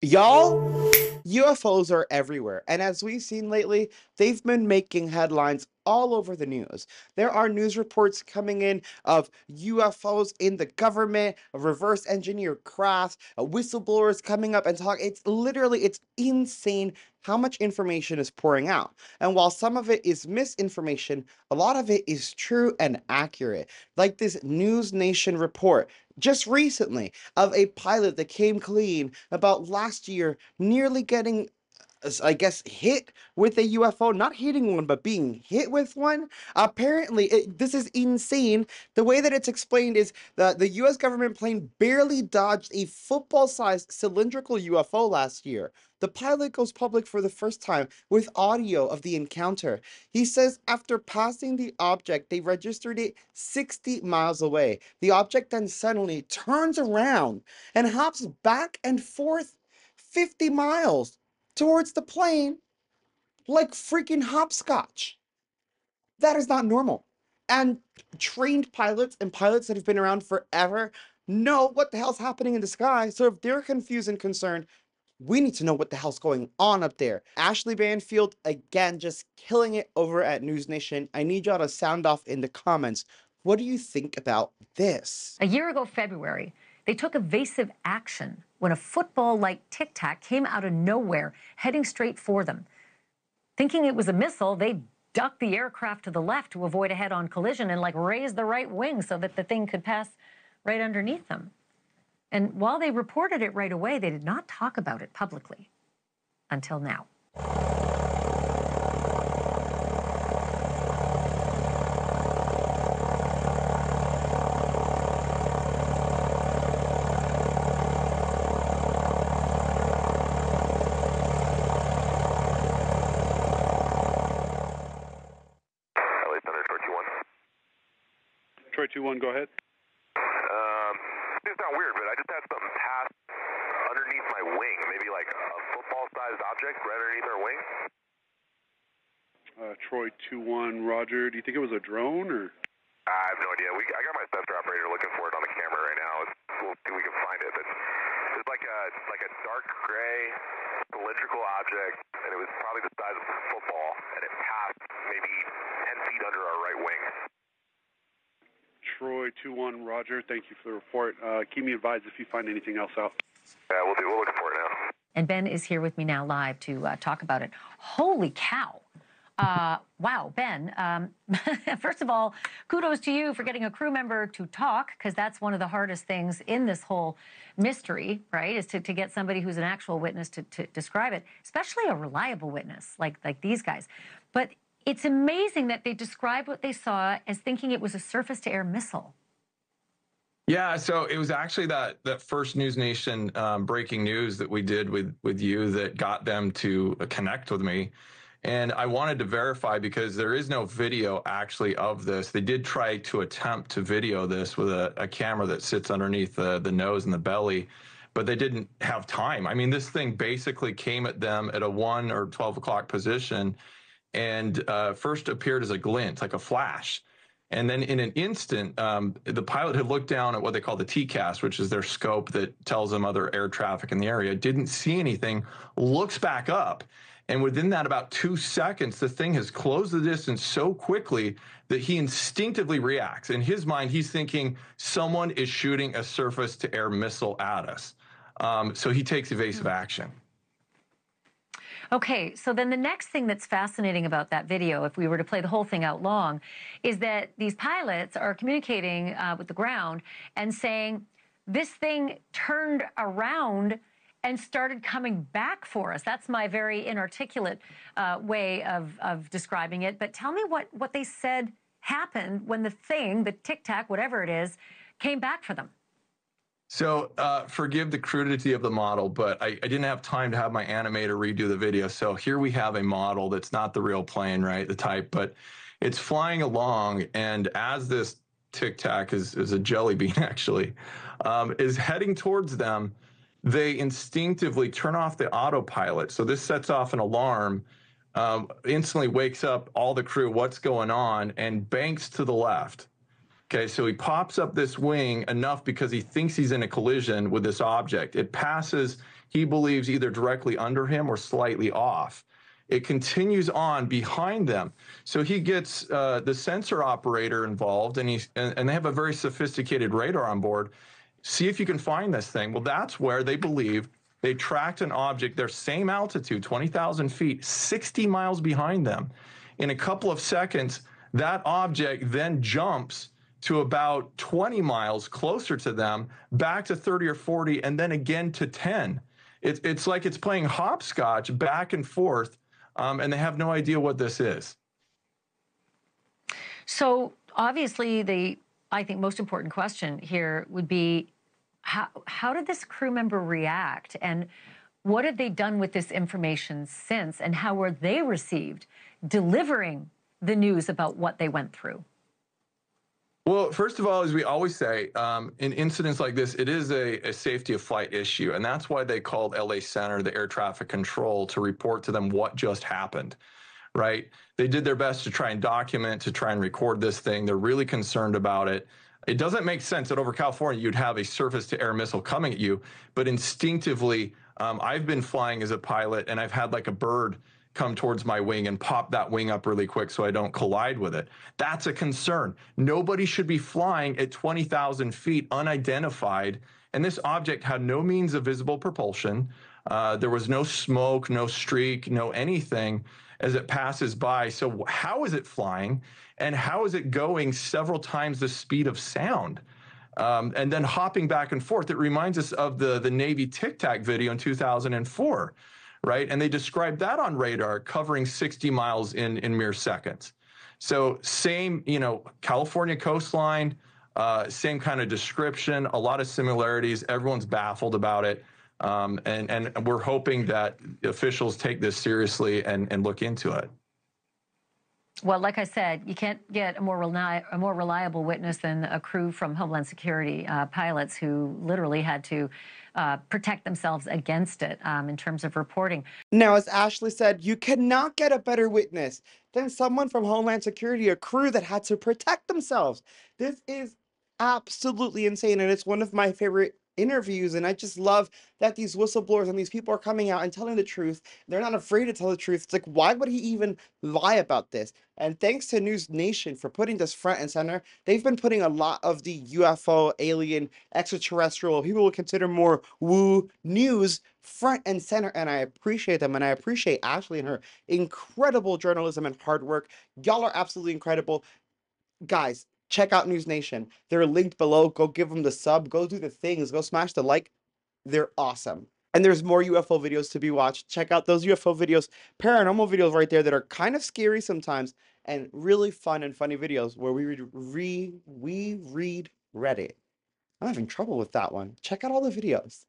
Y'all, UFOs are everywhere, and as we've seen lately, they've been making headlines all over the news. There are news reports coming in of UFOs in the government, reverse engineered crafts, whistleblowers coming up and talking. It's insane how much information is pouring out. And while some of it is misinformation, a lot of it is true and accurate. Like this News Nation report just recently of a pilot that came clean about last year nearly getting, I guess, hit with a UFO, not hitting one, but being hit with one. Apparently, this is insane. The way that it's explained is that the US government plane barely dodged a football sized cylindrical UFO last year. The pilot goes public for the first time with audio of the encounter. He says after passing the object, they registered it 60 miles away. The object then suddenly turns around and hops back and forth 50 miles towards the plane like freaking hopscotch. That is not normal. And trained pilots and pilots that have been around forever know what the hell's happening in the sky. So if they're confused and concerned, we need to know what the hell's going on up there. Ashley Banfield, again, just killing it over at News Nation. I need y'all to sound off in the comments. What do you think about this? A year ago, February, they took evasive action when a football-like Tic Tac came out of nowhere, heading straight for them. Thinking it was a missile, they ducked the aircraft to the left to avoid a head-on collision and raised the right wing so that the thing could pass right underneath them. And while they reported it right away, they did not talk about it publicly until now. Troy 2-1, go ahead. It's not weird, but I just had something pass underneath my wing, maybe like a football-sized object right underneath our wing. Troy 2-1, Roger. Do you think it was a drone or? I have no idea. I got my sensor operator looking for it on the camera right now. We'll see if we can find it. But it's like a dark gray cylindrical object, and it was probably the size of a football, and it passed maybe 10 feet under our right wing. Troy 2-1, Roger. Thank you for the report. Keep me advised if you find anything else out. Yeah, we'll do. We're looking for it now. And Ben is here with me now live to talk about it. Holy cow. Wow, Ben, first of all, kudos to you for getting a crew member to talk, because that's one of the hardest things in this whole mystery, right, is to get somebody who's an actual witness to describe it, especially a reliable witness like these guys. But it's amazing that they described what they saw as thinking it was a surface-to-air missile. Yeah, so it was actually that first News Nation breaking news that we did with you that got them to connect with me. And I wanted to verify because there is no video actually of this. They did try to attempt to video this with a camera that sits underneath the nose and the belly, but they didn't have time. I mean, this thing basically came at them at a 1 or 12 o'clock position and first appeared as a glint, like a flash. And then in an instant, the pilot had looked down at what they call the TCAS, which is their scope that tells them other air traffic in the area, didn't see anything, looks back up. And within that about 2 seconds, the thing has closed the distance so quickly that he instinctively reacts. In his mind, he's thinking someone is shooting a surface-to-air missile at us. So he takes evasive action. Okay, so then the next thing that's fascinating about that video, if we were to play the whole thing out long, is that these pilots are communicating with the ground and saying, this thing turned around and started coming back for us. That's my very inarticulate way of describing it. But tell me what they said happened when the thing, the Tic Tac, whatever it is, came back for them. So forgive the crudity of the model, but I didn't have time to have my animator redo the video. So here we have a model that's not the real plane, right, the type, but it's flying along. And as this Tic Tac is a jelly bean, actually, is heading towards them, they instinctively turn off the autopilot. So this sets off an alarm, instantly wakes up all the crew, what's going on, and banks to the left. Okay, so he pops up this wing enough because he thinks he's in a collision with this object. It passes he believes either directly under him or slightly off. It continues on behind them. So he gets the sensor operator involved, and they have a very sophisticated radar on board. See if you can find this thing. Well, that's where they believe they tracked an object, their same altitude, 20,000 feet, 60 miles behind them. In a couple of seconds, that object then jumps to about 20 miles closer to them, back to 30 or 40, and then again to 10. It's like it's playing hopscotch back and forth, and they have no idea what this is. So obviously, I think most important question here would be, how did this crew member react, and what have they done with this information since, and how were they received delivering the news about what they went through? Well, first of all, as we always say, in incidents like this, it is a safety of flight issue. And that's why they called LA Center, the air traffic control, to report to them what just happened, right? They did their best to try and document, to try and record this thing. They're really concerned about it. It doesn't make sense that over California, you'd have a surface-to-air missile coming at you. But instinctively, I've been flying as a pilot, and I've had like a bird come towards my wing and pop that wing up really quick so I don't collide with it. That's a concern. Nobody should be flying at 20,000 feet unidentified. And this object had no means of visible propulsion. There was no smoke, no streak, no anything as it passes by. So how is it flying? And how is it going several times the speed of sound? And then hopping back and forth? It reminds us of the Navy Tic Tac video in 2004. Right? And they described that on radar covering 60 miles in mere seconds. So same, California coastline, same kind of description, a lot of similarities. Everyone's baffled about it. And we're hoping that officials take this seriously and look into it. Well, like I said, you can't get a more reliable witness than a crew from Homeland Security pilots who literally had to protect themselves against it in terms of reporting. Now, as Ashley said, you cannot get a better witness than someone from Homeland Security, a crew that had to protect themselves. This is absolutely insane, and it's one of my favorite interviews, and I just love that these whistleblowers and these people are coming out and telling the truth. They're not afraid to tell the truth. It's like, why would he even lie about this? And thanks to News Nation for putting this front and center. They've been putting a lot of the UFO, alien, extraterrestrial, people would consider more woo news front and center, and I appreciate them, and I appreciate Ashley and her incredible journalism and hard work. Y'all are absolutely incredible. Guys, check out News Nation. They're linked below. Go give them the sub. Go do the things. Go smash the like. They're awesome. And there's more UFO videos to be watched. Check out those UFO videos, paranormal videos right there that are kind of scary sometimes and really fun and funny videos where we read Reddit. I'm having trouble with that one. Check out all the videos.